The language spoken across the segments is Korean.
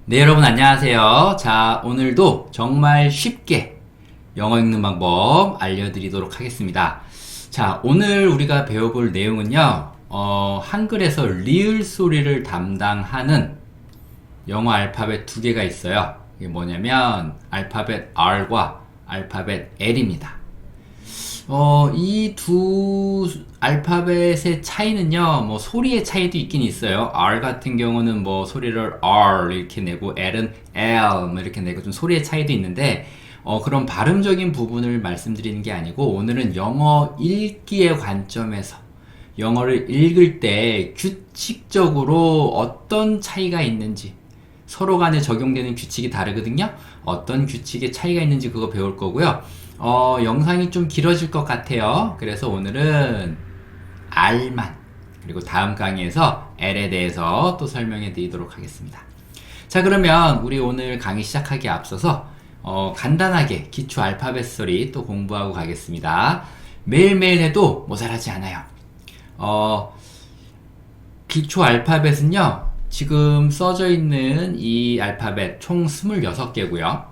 네, 여러분 안녕하세요. 자, 오늘도 정말 쉽게 영어 읽는 방법 알려드리도록 하겠습니다. 자, 오늘 우리가 배워볼 내용은요, 한글에서 리을 소리를 담당하는 영어 알파벳 두 개가 있어요. 이게 뭐냐면, 알파벳 R과 알파벳 L입니다. 이 두 알파벳의 차이는요, 뭐 소리의 차이도 있긴 있어요. R 같은 경우는 뭐 소리를 R 이렇게 내고 L은 L 뭐 이렇게 내고 좀 소리의 차이도 있는데, 그런 발음적인 부분을 말씀드리는 게 아니고, 오늘은 영어 읽기의 관점에서 영어를 읽을 때 규칙적으로 어떤 차이가 있는지, 서로 간에 적용되는 규칙이 다르거든요. 어떤 규칙의 차이가 있는지 그거 배울 거고요. 영상이 좀 길어질 것 같아요. 그래서 오늘은 R만, 그리고 다음 강의에서 L에 대해서 또 설명해 드리도록 하겠습니다. 자, 그러면 우리 오늘 강의 시작하기에 앞서서 간단하게 기초 알파벳 소리 또 공부하고 가겠습니다. 매일매일 해도 모자라지 않아요. 기초 알파벳은요, 지금 써져 있는 이 알파벳 총 26개고요.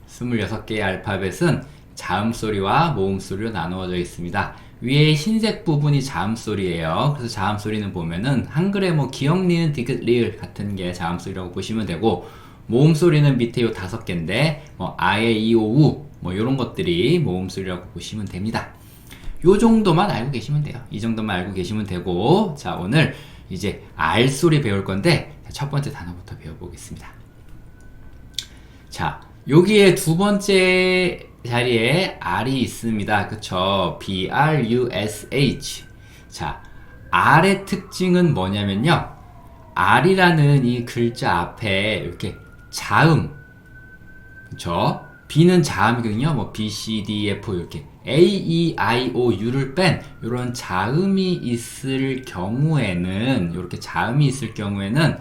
26개의 알파벳은 자음 소리와 모음 소리로 나누어져 있습니다. 위에 흰색 부분이 자음 소리예요. 그래서 자음 소리는 보면은 한글에 뭐 기역, 니은, 디귿, 리을 같은 게 자음 소리라고 보시면 되고, 모음 소리는 밑에 요 5개인데 뭐 아에, 이, 오, 우 뭐 요런 것들이 모음 소리라고 보시면 됩니다. 요 정도만 알고 계시면 돼요. 이 정도만 알고 계시면 되고, 자, 오늘 이제 R 소리 배울 건데 첫 번째 단어부터 배워보겠습니다. 자, 여기에 두 번째 자리에 R이 있습니다. 그쵸? B-R-U-S-H. 자, R의 특징은 뭐냐면요, R이라는 이 글자 앞에 이렇게 자음, 그쵸? B는 자음이거든요. 뭐 B, C, D, F 이렇게 A, E, I, O, U를 뺀 이런 자음이 있을 경우에는, 이렇게 자음이 있을 경우에는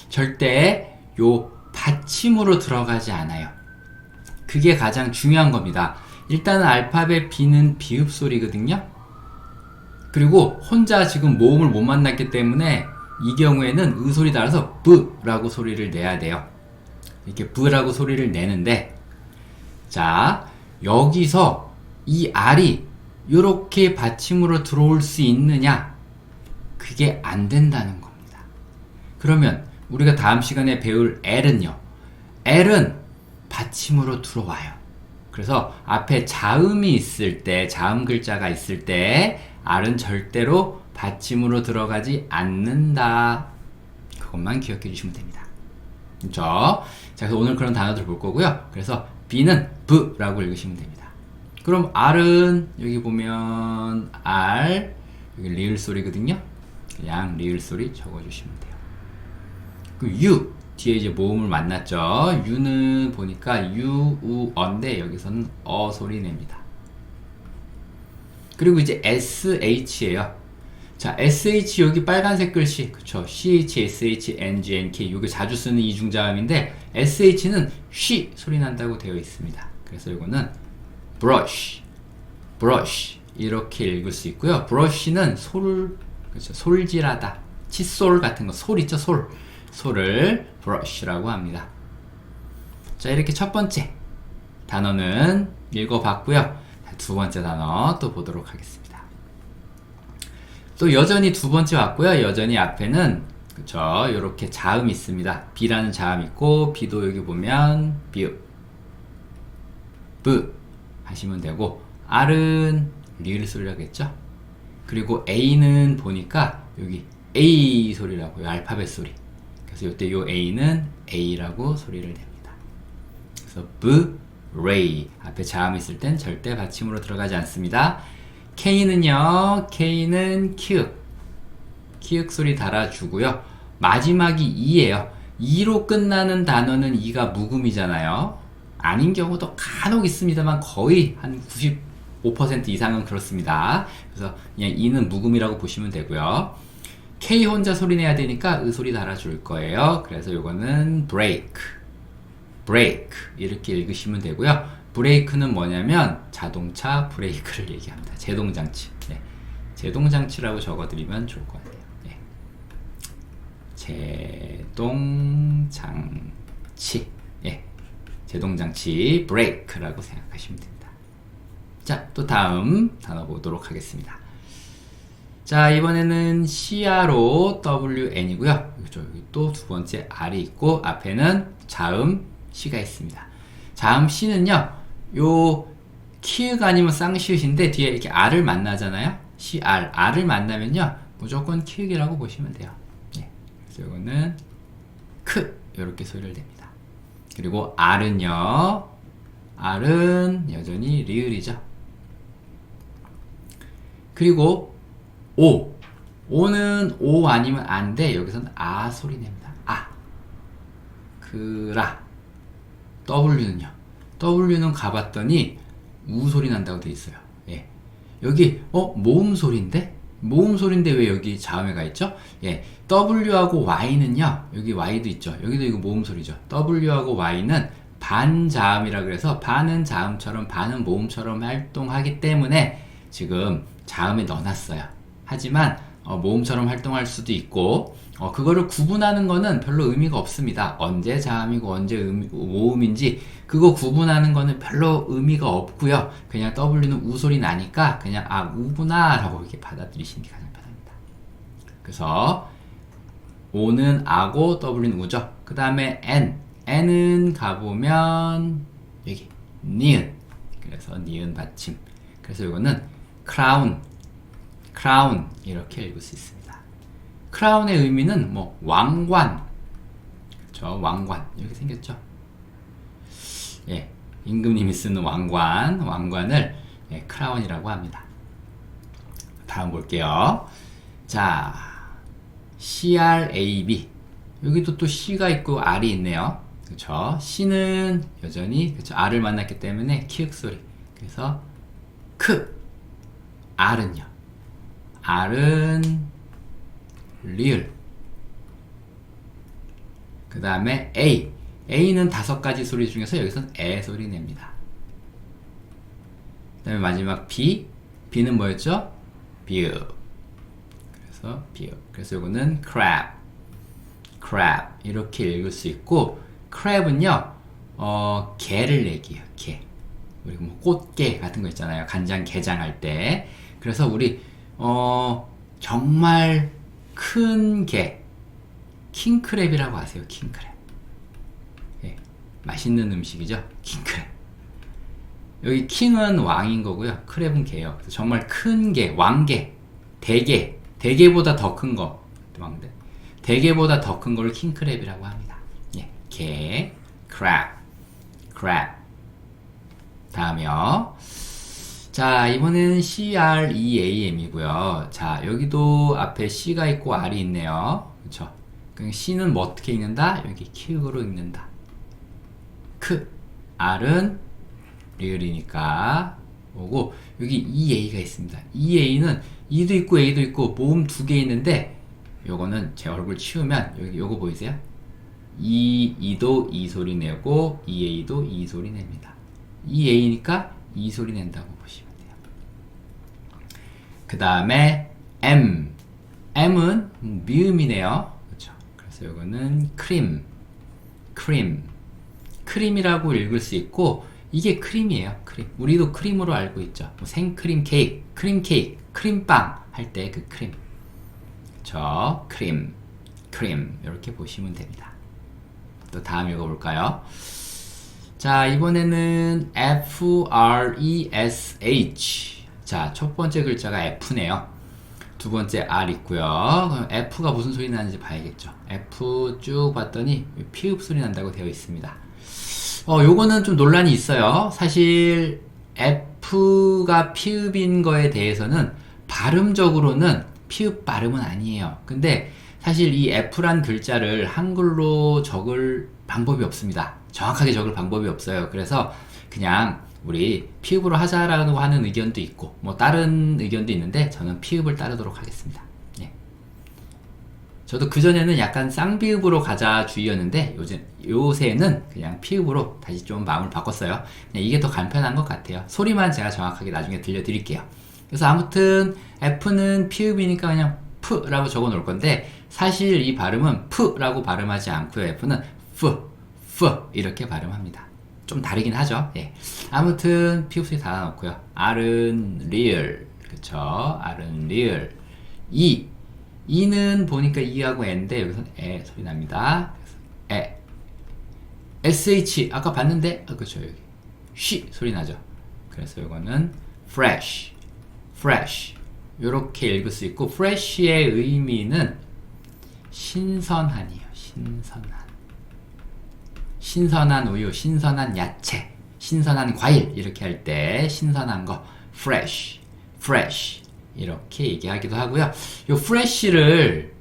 절대 요 받침으로 들어가지 않아요. 그게 가장 중요한 겁니다. 일단은 알파벳 B는 비읍 소리거든요. 그리고 혼자 지금 모음을 못 만났기 때문에 이 경우에는 의 소리 따라서 브라고 소리를 내야 돼요. 이렇게 브라고 소리를 내는데, 자, 여기서 이 R이 이렇게 받침으로 들어올 수 있느냐? 그게 안 된다는 겁니다. 그러면 우리가 다음 시간에 배울 L은요, L은 받침으로 들어와요. 그래서 앞에 자음이 있을 때, 자음 글자가 있을 때 R은 절대로 받침으로 들어가지 않는다. 그것만 기억해 주시면 됩니다. 그렇죠? 자, 그래서 오늘 그런 단어들 볼 거고요. 그래서 B는 B라고 읽으시면 됩니다. 그럼 R은 여기 보면 R, 여기 리을 소리거든요. 그냥 리을 소리 적어주시면 돼요. 그 U, 뒤에 이제 모음을 만났죠. U는 보니까 U, U, 어인데 여기서는 어 소리 냅니다. 그리고 이제 SH예요. 자, SH 여기 빨간색 글씨, 그쵸? CH, SH, NG, NK 요게 자주 쓰는 이중자음인데 SH는 쉬 소리 난다고 되어 있습니다. 그래서 이거는 brush, brush 이렇게 읽을 수 있고요. brush는 솔, 그렇죠? 솔질하다, 칫솔 같은 거, 솔 있죠? 솔을 brush라고 합니다. 자, 이렇게 첫 번째 단어는 읽어봤고요. 두 번째 단어 또 보도록 하겠습니다. 또 여전히 두 번째 왔고요. 여전히 앞에는, 그쵸, 요렇게 자음이 있습니다. B라는 자음 있고, B도 여기 보면 비읍, B 하시면 되고, R은 리을 소리라고 했죠. 그리고 A는 보니까 여기 A 소리라고요. 알파벳 소리. 그래서 이때 요 A는 A라고 소리를 냅니다. 그래서 B, Ray 앞에 자음 있을 땐 절대 받침으로 들어가지 않습니다. K는요, K는 키읔 소리 달아주고요. 마지막이 E예요. E로 끝나는 단어는 E가 묵음이잖아요. 아닌 경우도 간혹 있습니다만 거의 한 95% 이상은 그렇습니다. 그래서 그냥 E는 묵음이라고 보시면 되고요. K 혼자 소리 내야 되니까 의 소리 달아줄 거예요. 그래서 요거는 break 이렇게 읽으시면 되고요. 브레이크는 뭐냐면 자동차 브레이크를 얘기합니다. 제동장치. 네. 제동장치라고 적어드리면 좋을 것 같아요. 네. 제동장치. 장치. 예. 제동장치, brake라고 생각하시면 됩니다. 자, 또 다음 단어 보도록 하겠습니다. 자, 이번에는 CROWN이고요. 여기 또 두 번째 R이 있고, 앞에는 자음 C가 있습니다. 자음 C는요, 요, 키읔 아니면 쌍시읒인데, 뒤에 이렇게 R을 만나잖아요? CR, R을 만나면요, 무조건 키읔이라고 보시면 돼요. 예. 그래서 이거는 크, 이렇게 소리를 냅니다. 그리고 R은요, R은 여전히 리을이죠. 그리고 오는 오 아니면 안데 여기서는 아 소리 냅니다. 아. 그라. W는 가봤더니 우 소리 난다고 돼 있어요. 예. 여기 모음 소리인데 왜 여기 자음에 가 있죠? 예. W하고 Y는요. 여기 Y도 있죠. 여기도 이거 모음 소리죠. W하고 Y는 반자음이라 그래서 반은 자음처럼 반은 모음처럼 활동하기 때문에 지금 자음에 넣어놨어요. 하지만 모음처럼 활동할 수도 있고 그거를 구분하는 거는 별로 의미가 없습니다. 언제 자음이고 언제 모음인지 그거 구분하는 거는 별로 의미가 없고요. 그냥 W는 우 소리 나니까 그냥 아 우구나 라고 이렇게 받아들이시는 게 가장 편합니다. 그래서 O는 아고 W는 우죠. 그 다음에 N은 가보면 여기 니은, 그래서 니은 받침. 그래서 이거는 크라운 이렇게 읽을 수 있습니다. 크라운의 의미는 뭐 왕관, 그렇죠? 왕관 이렇게 생겼죠. 예, 임금님이 쓰는 왕관을 예, 크라운이라고 합니다. 다음 볼게요. 자, CRAB 여기도 또 C가 있고 R이 있네요. 그렇죠? C는 여전히 그렇죠? R을 만났기 때문에 키읔 소리. 그래서 R은 리을. 그 다음에 A는 5가지 소리 중에서 여기서는 에 소리 냅니다. 그 다음에 마지막 B는 뭐였죠? 비읍. 그래서 비읍. 그래서 이거는 crab 이렇게 읽을 수 있고, crab은요 게를 내기예요. 게. 우리 뭐 꽃게 같은 거 있잖아요. 간장 게장할 때. 그래서 우리 정말 큰 게 킹크랩이라고 아세요? 킹크랩. 예, 맛있는 음식이죠. 킹크랩. 여기 킹은 왕인 거고요. 크랩은 게요. 정말 큰 게, 왕게, 대게보다 더 큰 거. 대게보다 더 큰 걸 킹크랩이라고 합니다. 예, 게, crab. 다음이요. 자, 이번에는 CREAM이고요. 자, 여기도 앞에 C가 있고 R이 있네요. 그쵸? 그럼 C는 뭐 어떻게 읽는다? 여기 키읔으로 읽는다. R은 리을이니까 오고, 여기 EA가 있습니다. EA는 E도 있고 A도 있고 모음 2개 있는데, 요거는 제 얼굴 치우면 여기 요거 보이세요? E도 E 소리 내고 EA도 E 소리 냅니다. EA니까 E 소리 낸다고 보시면 돼요. 그 다음에 M은 미음이네요. 그렇죠? 그래서 이거는 크림이라고 읽을 수 있고, 이게 크림이에요. 크림. 우리도 크림으로 알고 있죠. 뭐 생크림 케이크, 크림빵 할 때 그 크림. 그렇죠? 크림 이렇게 보시면 됩니다. 또 다음 읽어볼까요? 자, 이번에는 FRESH. 자, 첫 번째 글자가 F네요. 두 번째 R 있고요. 그럼 F가 무슨 소리 나는지 봐야겠죠. F 쭉 봤더니 피읍 소리 난다고 되어 있습니다. 요거는 좀 논란이 있어요. 사실 F가 피읍인 거에 대해서는 발음적으로는 피읍 발음은 아니에요. 근데 사실 이 F란 글자를 한글로 적을 방법이 없습니다. 정확하게 적을 방법이 없어요. 그래서 그냥 우리 피읍으로 하자라고 하는 의견도 있고 뭐 다른 의견도 있는데 저는 피읍을 따르도록 하겠습니다. 예. 저도 그전에는 약간 쌍비읍으로 가자 주의였는데 요새는 그냥 피읍으로 다시 좀 마음을 바꿨어요. 그냥 이게 더 간편한 것 같아요. 소리만 제가 정확하게 나중에 들려드릴게요. 그래서 아무튼 F는 피읍이니까 그냥 F라고 적어 놓을 건데, 사실 이 발음은 F라고 발음하지 않고요. F는 이렇게 발음합니다. 좀 다르긴 하죠. 예. 아무튼 피읍 소리 다 넣고요. R은 real, 그쵸? R은 real. E는 보니까 E하고 N인데 여기서는 에 소리 납니다. 에. SH 아까 봤는데 그쵸, 여기 쉬 소리 나죠. 그래서 이거는 fresh 요렇게 읽을 수 있고, fresh의 의미는 신선한이에요. 신선한 우유, 신선한 야채, 신선한 과일 이렇게 할 때 신선한 거 fresh 이렇게 얘기하기도 하고요. 요 fresh를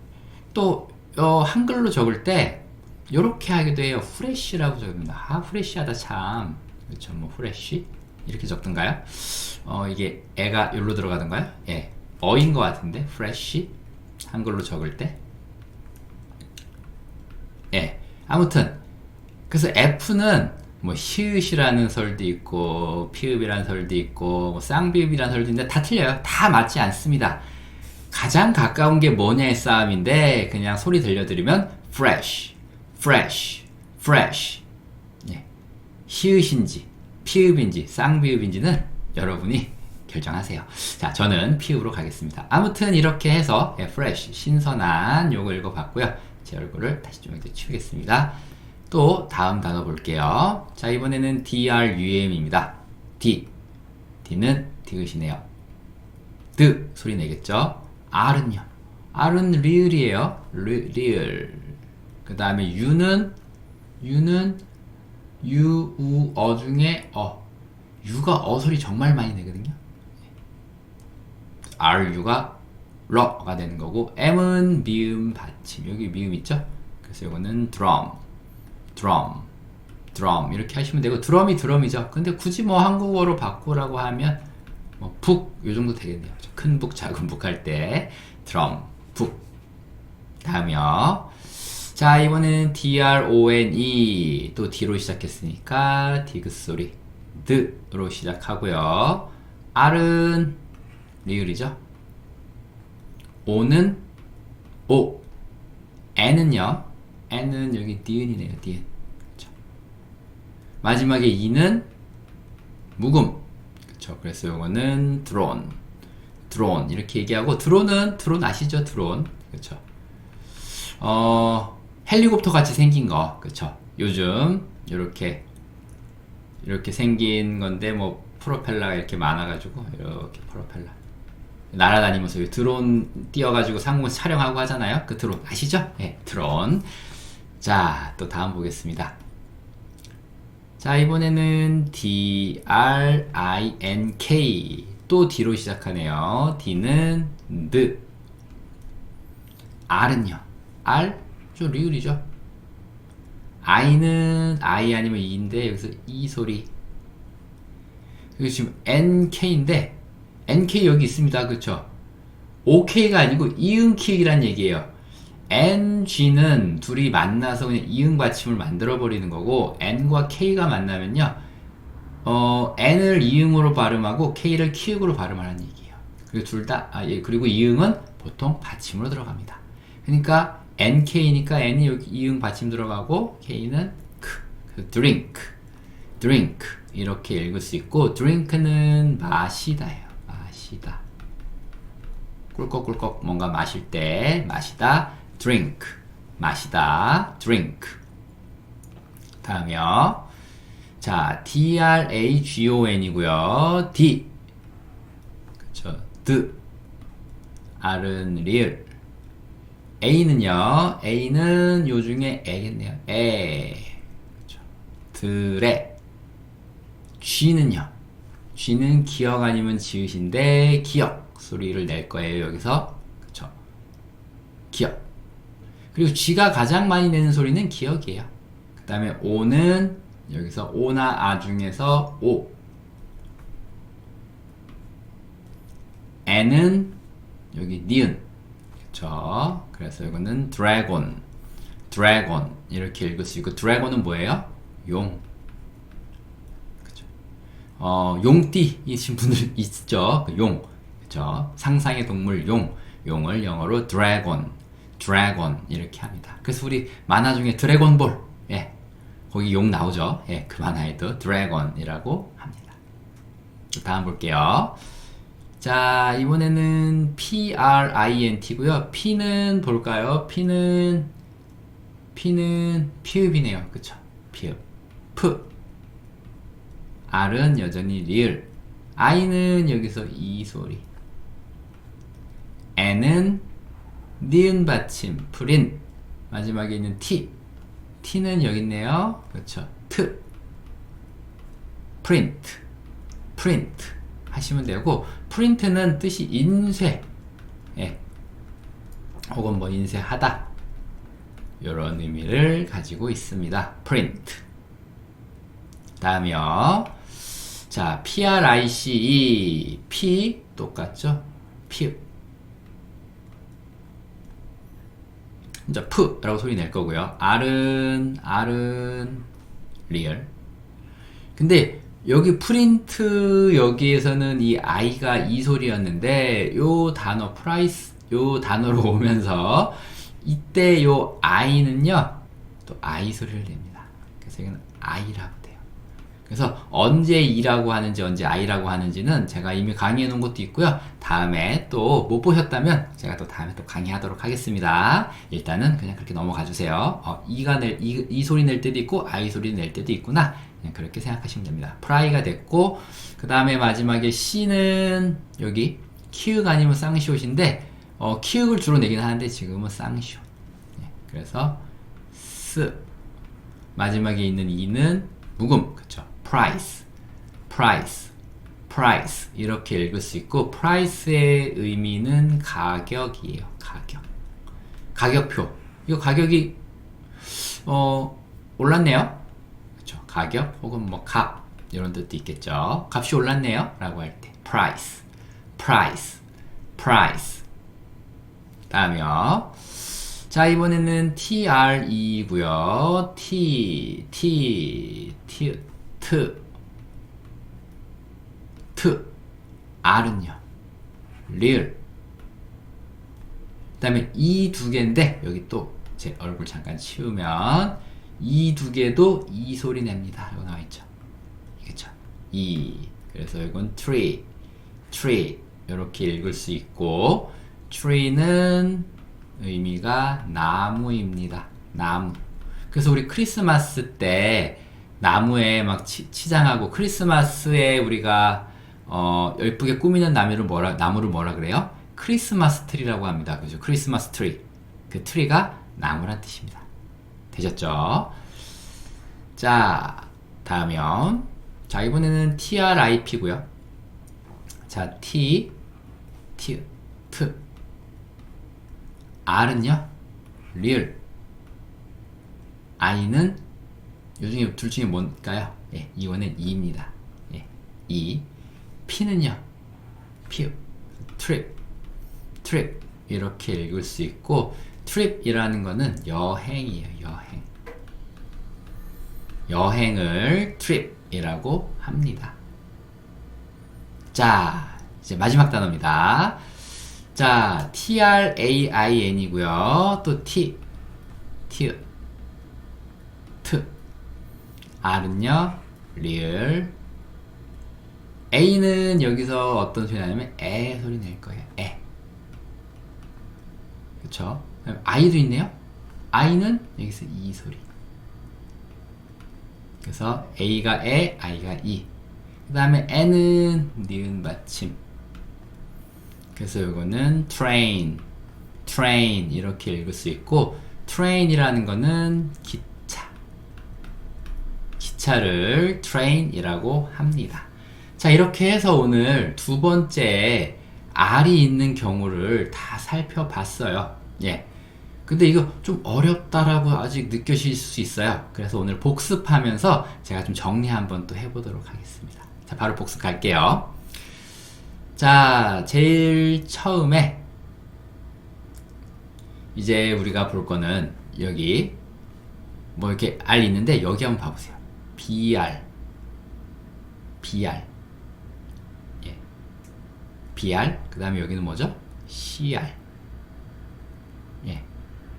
또 한글로 적을 때 요렇게 하기도 해요. fresh라고 적습니다. 프레시하다 참. 그렇죠. 뭐 fresh 이렇게 적던가요? 이게 애가 여기로 들어가던가요? 예, 어인 것 같은데 fresh 한글로 적을 때. 예, 아무튼 그래서 F는 뭐 히읗이라는 설도 있고 피읍이라는 설도 있고 뭐 쌍비읍이라는 설도 있는데 다 틀려요. 다 맞지 않습니다. 가장 가까운 게 뭐냐의 싸움인데, 그냥 소리 들려드리면 fresh. 예. 히읗인지 피읍인지 쌍비읍인지는 여러분이 결정하세요. 자, 저는 피읍으로 가겠습니다. 아무튼 이렇게 해서 fresh, 신선한 요거 읽어봤고요. 제 얼굴을 다시 좀 이렇게 치우겠습니다. 또 다음 단어 볼게요. 자, 이번에는 DRUM입니다. D는 디귿이네요. 드 소리 내겠죠. R은요. R은 real이에요. real. 그 다음에 U는 유, 우, 어 중에 유가 소리 정말 많이 내거든요. RU가 러가 되는 거고, M은 미음 받침. 여기 미음 있죠? 그래서 이거는 드럼 이렇게 하시면 되고, 드럼이죠. 근데 굳이 뭐 한국어로 바꾸라고 하면 뭐 북 요 정도 되겠네요. 큰 북, 작은 북 할 때 드럼, 북. 다음이요. 자, 이번에는 DRONE. 또 D로 시작했으니까 디귿 소리 드로 시작하고요. R은 리을이죠. O는 O. N은요. N은 여기 니은이네요. 니은. 그쵸. 마지막에 E는 묵음. 그쵸. 그래서 이거는 드론 이렇게 얘기하고, 드론 아시죠? 드론. 그쵸. 헬리콥터 같이 생긴 거. 그쵸. 요즘 이렇게 생긴 건데, 뭐 프로펠러가 이렇게 많아가지고 이렇게 프로펠러 날아다니면서 드론 띄워가지고 상공에서 촬영하고 하잖아요. 그 드론 아시죠? 네, 드론. 자, 또 다음 보겠습니다. 자, 이번에는 DRINK. 또 D로 시작하네요. D는 드. R은요. R 좀 리을이죠. I는 I 아니면 E인데 여기서 E 소리. 여기 지금 NK인데 NK 여기 있습니다. 그쵸? OK가 아니고 이응키이란 얘기예요. NG는 둘이 만나서 그냥 이응 받침을 만들어 버리는 거고, N과 K가 만나면요, N을 이응으로 발음하고 K를 키읔으로 발음하는 얘기예요. 그리고 그리고 이응은 보통 받침으로 들어갑니다. 그러니까 NK니까 N이 여기 이응 받침 들어가고, K는 drink 이렇게 읽을 수 있고, drink는 마시다예요. 마시다. 꿀꺽꿀꺽 뭔가 마실 때 마시다. drink. 마시다. drink. 다음이요. 자, DRAGON이고요. D. 그쵸. D. R은 real. A는요. A는 요 중에 애겠네요. 그쵸. 드레. G는요. G는 기억 아니면 지읒인데 기억 소리를 낼 거예요. 여기서. 그쵸. 기억. 그리고 G가 가장 많이 내는 소리는 기억이에요. 그 다음에 O는 여기서 O나 아 중에서 O. N은 여기 니은. 그쵸. 그래서 이거는 dragon 이렇게 읽을 수 있고, dragon은 뭐예요? 용. 그쵸. 용띠이신 분들 있죠. 그 용. 그쵸. 상상의 동물 용을 영어로 dragon 이렇게 합니다. 그래서 우리 만화 중에 드래곤볼, 예, 거기 용 나오죠. 예, 그만해도 드래곤이라고 합니다. 다음 볼게요. 자, 이번에는 PRINT고요. P는 볼까요? P는 피읍이네요. 그쵸? 피읍. 프. R은 여전히 리을. I는 여기서 이 소리. N은 니은 받침, 프린. 마지막에 있는 T. T는 여기 있네요. 그렇죠. 트. 프린트. 프린트. 하시면 되고, 프린트는 뜻이 인쇄. 예. 혹은 뭐 인쇄하다. 이런 의미를 가지고 있습니다. 프린트. 다음이요. 자, PRICE. P 똑같죠? P. 이제 P라고 소리 낼 거고요. R은 리얼. 근데 여기 프린트 여기에서는 이 I가 이 소리였는데 요 단어 프라이스 요 단어로 오면서 이때 요 I는요 또 I 소리를 냅니다. 그래서 이건 I라고 돼요. 그래서 언제 E라고 하는지 언제 I라고 하는지는 제가 이미 강의해 놓은 것도 있고요. 다음에 또 못 보셨다면 제가 또 다음에 또 강의하도록 하겠습니다. 일단은 그냥 그렇게 넘어가 주세요. 이 소리 낼 때도 있고 I 소리 낼 때도 있구나. 그냥 그렇게 생각하시면 됩니다. 프라이가 됐고 그 다음에 마지막에 C는 여기 키읔 아니면 쌍시옷인데 키읔을 주로 내긴 하는데 지금은 쌍시옷. 네, 그래서 스 마지막에 있는 E는 묵음. 그쵸? price, price, price 이렇게 읽을 수 있고 price의 의미는 가격이에요. 가격. 가격표. 이거 가격이 올랐네요. 그렇죠? 가격 혹은 뭐 값 이런 뜻도 있겠죠. 값이 올랐네요. 라고 할 때 price, price, price. 다음이요. 자, 이번에는 TRE고요. T, R은요. real. 그 다음에 이 두 개인데, 여기 또 제 얼굴 잠깐 치우면, 이 두 개도 이 소리 냅니다. 이거 나와있죠. 이겠죠. 그래서 이건 tree. 이렇게 읽을 수 있고, tree는 의미가 나무입니다. 나무. 그래서 우리 크리스마스 때 나무에 막 치장하고 크리스마스에 우리가 예쁘게 꾸미는 나무를 뭐라 그래요? 크리스마스 트리라고 합니다. 그죠? 크리스마스 트리. 그 트리가 나무란 뜻입니다. 되셨죠? 자, 다음이요. 자, 이번에는 TRIP고요. 자, T, R은요, real. I는 요중에 둘 중에 뭔가요? 예, 이거는 E입니다. 예, E. P는요, trip 이렇게 읽을 수 있고 trip이라는 거는 여행이에요. 여행을 trip이라고 합니다. 자, 이제 마지막 단어입니다. 자, TRAIN이고요. 또 T, R은요, real. A는 여기서 어떤 소리 나냐면 에 소리 낼 거예요. 에. 그쵸? I도 있네요. I는 여기서 이 소리. 그래서 A가 에, I가 이. 그 다음에 N은 니은 받침. 그래서 이거는 train 이렇게 읽을 수 있고 train이라는 거는 기차를 train이라고 합니다. 자, 이렇게 해서 오늘 두 번째 R이 있는 경우를 다 살펴봤어요. 예. 근데 이거 좀 어렵다라고 아직 느껴질 수 있어요. 그래서 오늘 복습하면서 제가 좀 정리 한번 또 해보도록 하겠습니다. 자, 바로 복습 갈게요. 자, 제일 처음에 이제 우리가 볼 거는 여기 뭐 이렇게 R 있는데 여기 한번 봐보세요. BR 예. BR 그 다음에 여기는 뭐죠? CR 예.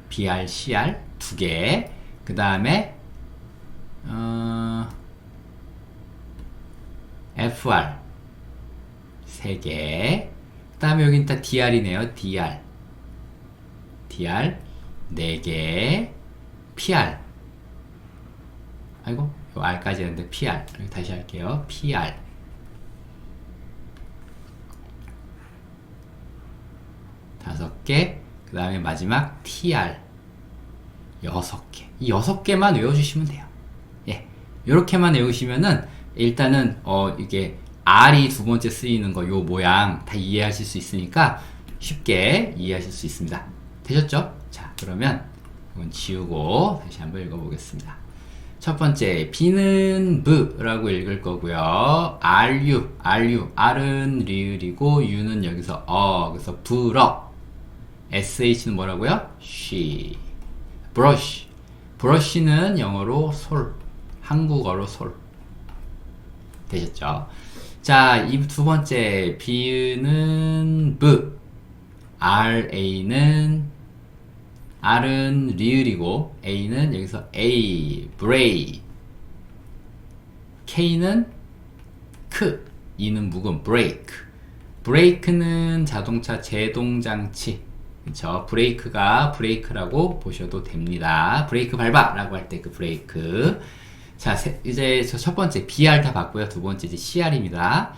BR, CR 두 개. 그 다음에 FR 3개. 그 다음에 여기 일단 DR이네요. DR 4개. PR 아이고 요 R까지 했는데 PR 여기 다시 할게요. PR 5개. 그 다음에 마지막 TR 6개. 이 6개만 외워주시면 돼요. 예, 요렇게만 외우시면은 일단은 이게 R이 두 번째 쓰이는 거 요 모양 다 이해하실 수 있으니까 쉽게 이해하실 수 있습니다. 되셨죠? 자, 그러면 이건 지우고 다시 한번 읽어보겠습니다. 첫 번째, B는 B라고 읽을 거고요. R은 리을이고 U는 여기서 그래서 불어. SH는 뭐라고요? she. brush는 영어로 솔, 한국어로 솔. 되셨죠? 자, 이 두 번째, B는 B, R은 리을이고 A는 여기서 A, bray. K는 크, E는 묵음, break는 자동차 제동장치. 그쵸? 브레이크라고 보셔도 됩니다. 브레이크 밟아! 라고 할 때 그 브레이크. 자, 이제 첫 번째 BR 다 봤고요. 두 번째 이제 CR입니다.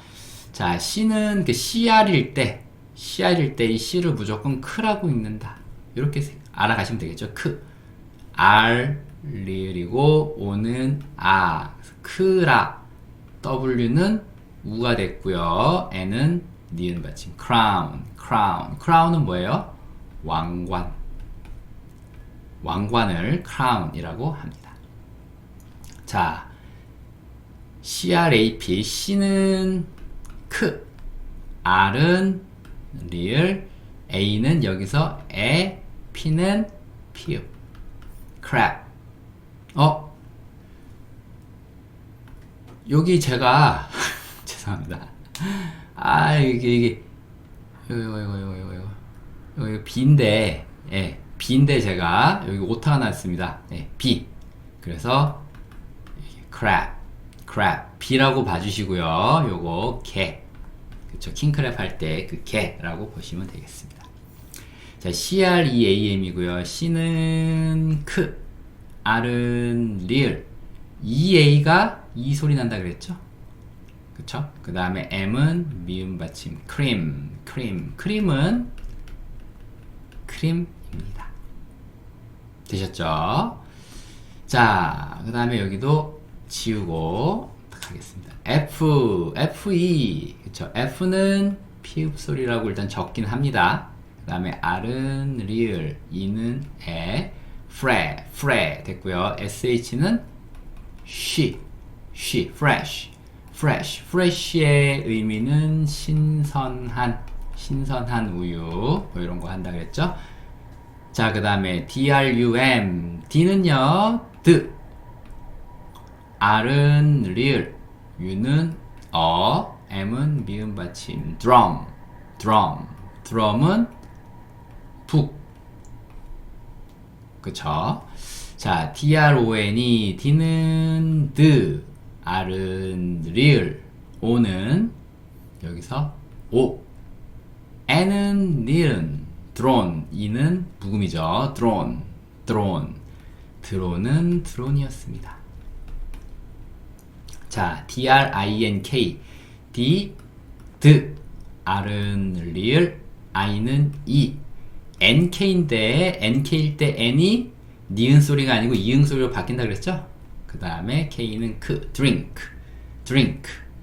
자, C는 그 CR일 때 이 C를 무조건 크라고 읽는다. 이렇게 알아가시면 되겠죠. 크. R, 리을이고, O는 크라. W는 우가 됐고요. N은 니은 받침. crown은 뭐예요? 왕관을 crown이라고 합니다. 자, CRAP, C는 크, R은 리을, A는 여기서 P는 피읍, crab. 여기 제가 죄송합니다. 이게 이거 B인데, 예, B인데 제가 여기 오타가 났습니다. 예, B. 그래서 crab, B라고 봐주시고요. 요거 개, 그쵸? 킹크랩 할 때 그 개라고 보시면 되겠습니다. 자, CREAM이고요. C는 크, R은 리을, EA가 이 소리 난다 그랬죠? 그쵸? 그 다음에 M은 미음 받침, 크림은 크림입니다. 되셨죠? 자, 그 다음에 여기도 지우고 하겠습니다. FE. 그쵸? F는 피읍 소리라고 일단 적긴 합니다. 그 다음에 R은 리을, E는 fre 됐고요. SH는 she, fresh의 의미는 신선한 우유, 뭐 이런 거 한다 그랬죠? 자, 그 다음에 DRUM, D는요, D, R은 리을, U는 M은 미음 받침, drum은 북, 그쵸? 자, DRON이 D는 D, R은 리을, O는 여기서 오, N은 니은, drone, E는 묵음이죠. 드론은 드론이었습니다. 자, DRINK, D, R은 리을, I는 E, NK인데 NK일 때 N이 니은 소리가 아니고 이응 소리로 바뀐다 그랬죠? 그 다음에 K는 크,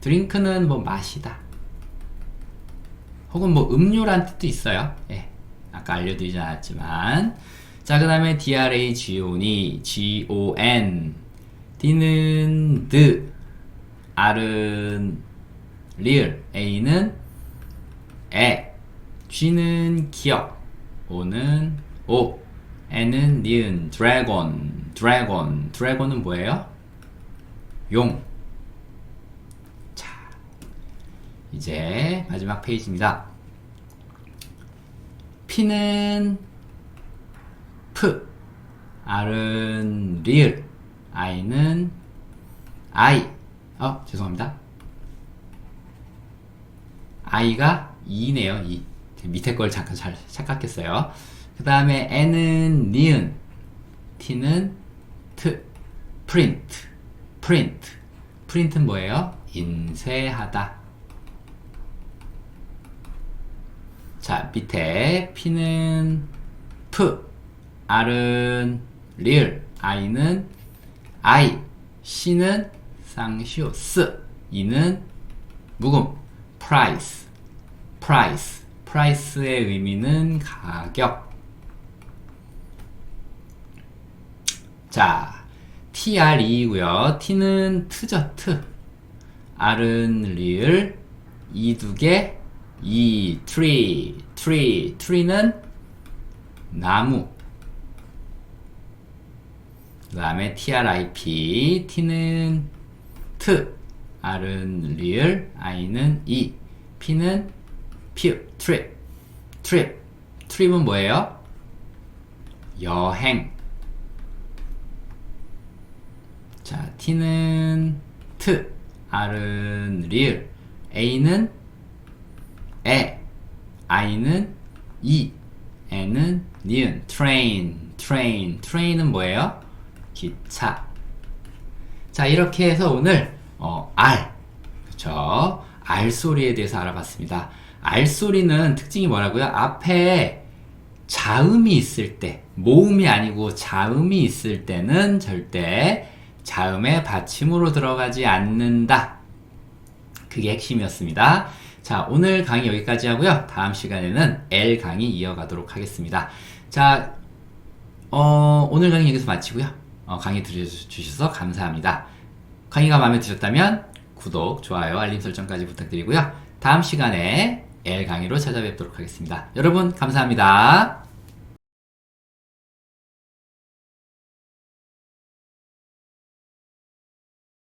드링크는 뭐 마시다, 혹은 뭐 음료란 뜻도 있어요. 예, 아까 알려드리지 않았지만. 자, 그 다음에 DRAGON이 GON, D는 D, R은 리을, A는 G는 기억, O는 오, N은 니은, 드래곤은 뭐예요? 용. 자, 이제 마지막 페이지입니다. P는 P, R은 리을, I는 I. 죄송합니다. I가 2네요. 2. 밑에 걸 잠깐 잘 착각했어요. 그 다음에 N은 니은, T는 트, print, print. print는 뭐예요? 인쇄하다. 자, 밑에 P는 P, R은 real, I는 I, C는 쌍시오, S, E는 묵음, price, price. price의 의미는 가격. 자, TRE이고요. T는 트죠, 트. R은 real, E 두 개, E, tree, tree. tree는 나무. 그 다음에 TRIP, T는 트, R은 real, I는 E, P는 trip, trip. trip은 뭐예요? 여행. 자, T는 트, R은 real, A는 에, I는 이, N은 니은, train, train. train은 뭐예요? 기차. 자, 이렇게 해서 오늘 R, 그쵸? R 소리에 대해서 알아봤습니다. R 소리는 특징이 뭐라고요? 앞에 자음이 있을 때, 모음이 아니고 자음이 있을 때는 절대 자음의 받침으로 들어가지 않는다. 그게 핵심이었습니다. 자, 오늘 강의 여기까지 하고요. 다음 시간에는 L 강의 이어가도록 하겠습니다. 자, 오늘 강의 여기서 마치고요. 강의 들어주셔서 감사합니다. 강의가 마음에 드셨다면 구독, 좋아요, 알림 설정까지 부탁드리고요. 다음 시간에 L 강의로 찾아뵙도록 하겠습니다. 여러분, 감사합니다.